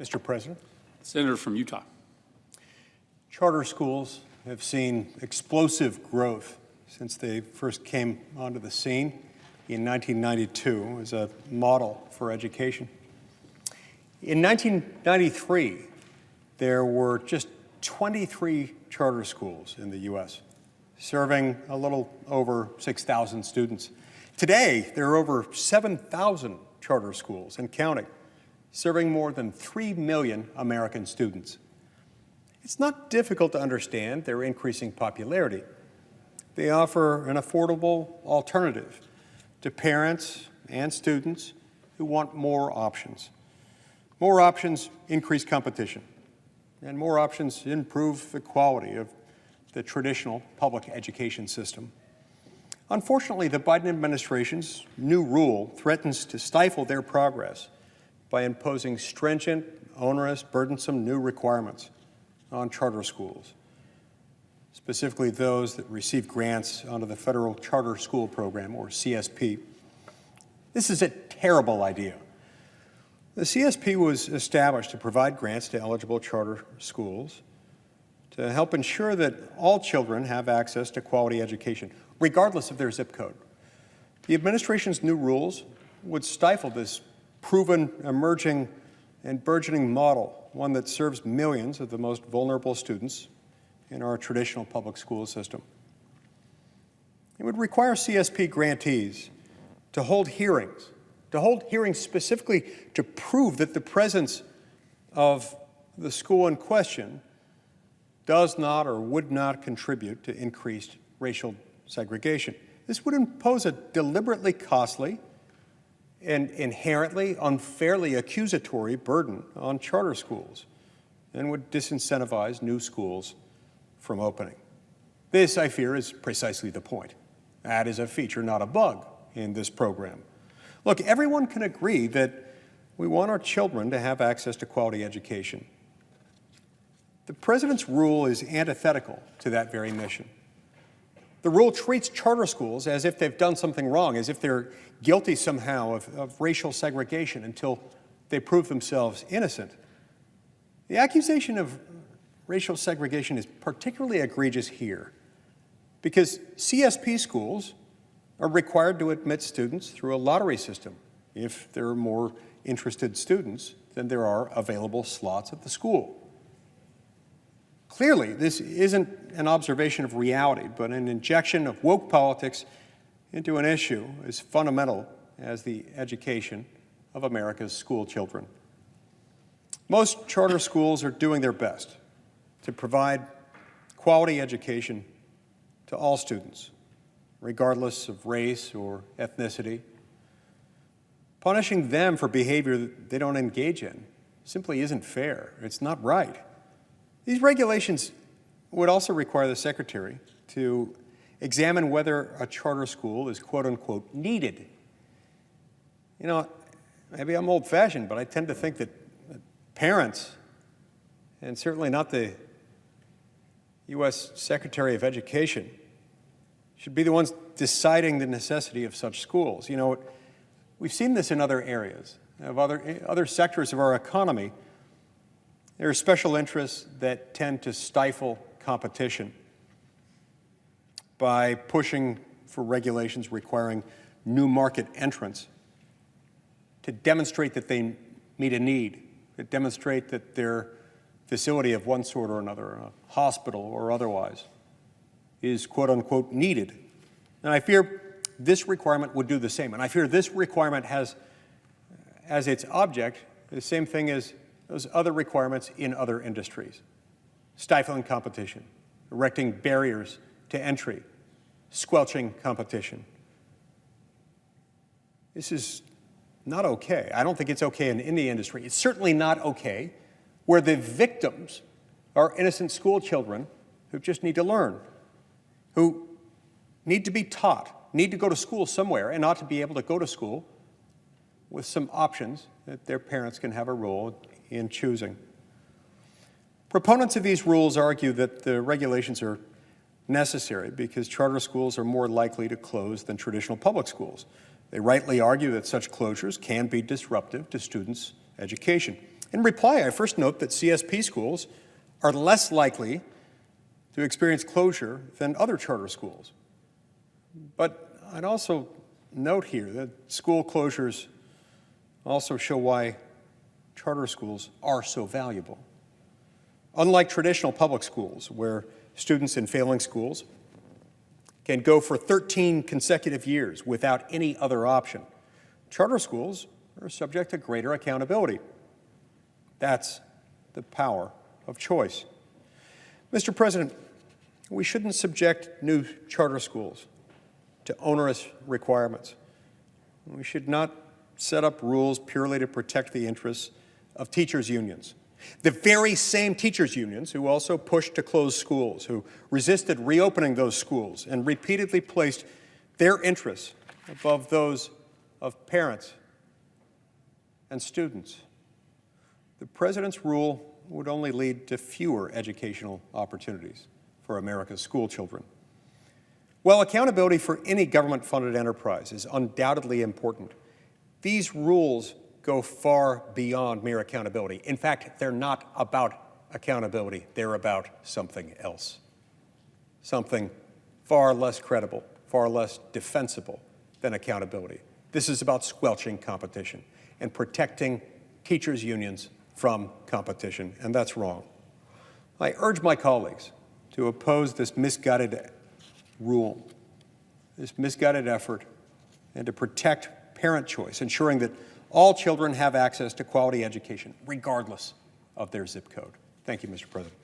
Mr. President. Senator from Utah. Charter schools have seen explosive growth since they first came onto the scene in 1992 as a model for education. In 1993, there were just 23 charter schools in the U.S., serving a little over 6,000 students. Today, there are over 7,000 charter schools and counting, serving more than 3 million American students. It's not difficult to understand their increasing popularity. They offer an affordable alternative to parents and students who want more options. More options increase competition, and more options improve the quality of the traditional public education system. Unfortunately, the Biden administration's new rule threatens to stifle their progress by imposing stringent, onerous, burdensome new requirements on charter schools, specifically those that receive grants under the Federal Charter School Program, or CSP. This is a terrible idea. The CSP was established to provide grants to eligible charter schools to help ensure that all children have access to quality education, regardless of their zip code. The administration's new rules would stifle this proven, emerging, and burgeoning model, one that serves millions of the most vulnerable students in our traditional public school system. It would require CSP grantees to hold hearings specifically to prove that the presence of the school in question does not or would not contribute to increased racial segregation. This would impose a deliberately costly and inherently unfairly accusatory burden on charter schools and would disincentivize new schools from opening. This, I fear, is precisely the point. That is a feature, not a bug, in this program. Look, everyone can agree that we want our children to have access to quality education. The President's rule is antithetical to that very mission. The rule treats charter schools as if they've done something wrong, as if they're guilty somehow of racial segregation until they prove themselves innocent. The accusation of racial segregation is particularly egregious here because CSP schools are required to admit students through a lottery system if there are more interested students than there are available slots at the school. Clearly, this isn't an observation of reality, but an injection of woke politics into an issue as fundamental as the education of America's school children. Most charter schools are doing their best to provide quality education to all students, regardless of race or ethnicity. Punishing them for behavior that they don't engage in simply isn't fair. It's not right. These regulations would also require the Secretary to examine whether a charter school is quote-unquote needed. You know, maybe I'm old-fashioned, but I tend to think that parents, and certainly not the U.S. Secretary of Education, should be the ones deciding the necessity of such schools. You know, we've seen this in other areas, of other sectors of our economy. There are special interests that tend to stifle competition by pushing for regulations requiring new market entrants to demonstrate that they meet a need, to demonstrate that their facility of one sort or another, a hospital or otherwise, is quote-unquote needed. And I fear this requirement would do the same. And I fear this requirement has as its object the same thing as those other requirements in other industries: stifling competition, erecting barriers to entry, squelching competition. This is not okay. I don't think it's okay in any industry. It's certainly not okay where the victims are innocent school children who just need to learn, who need to be taught, need to go to school somewhere, and ought to be able to go to school with some options that their parents can have a role in choosing. Proponents of these rules argue that the regulations are necessary because charter schools are more likely to close than traditional public schools. They rightly argue that such closures can be disruptive to students' education. In reply, I first note that CSP schools are less likely to experience closure than other charter schools. But I'd also note here that school closures also show why charter schools are so valuable. Unlike traditional public schools, where students in failing schools can go for 13 consecutive years without any other option, charter schools are subject to greater accountability. That's the power of choice. Mr. President, we shouldn't subject new charter schools to onerous requirements. We should not set up rules purely to protect the interests of teachers' unions. The very same teachers' unions who also pushed to close schools, who resisted reopening those schools and repeatedly placed their interests above those of parents and students. The President's rule would only lead to fewer educational opportunities for America's school children. While accountability for any government-funded enterprise is undoubtedly important, these rules go far beyond mere accountability. In fact, they're not about accountability. They're about something else, something far less credible, far less defensible than accountability. This is about squelching competition and protecting teachers' unions from competition, and that's wrong. I urge my colleagues to oppose this misguided rule, this misguided effort, and to protect parent choice, ensuring that all children have access to quality education, regardless of their zip code. Thank you, Mr. President.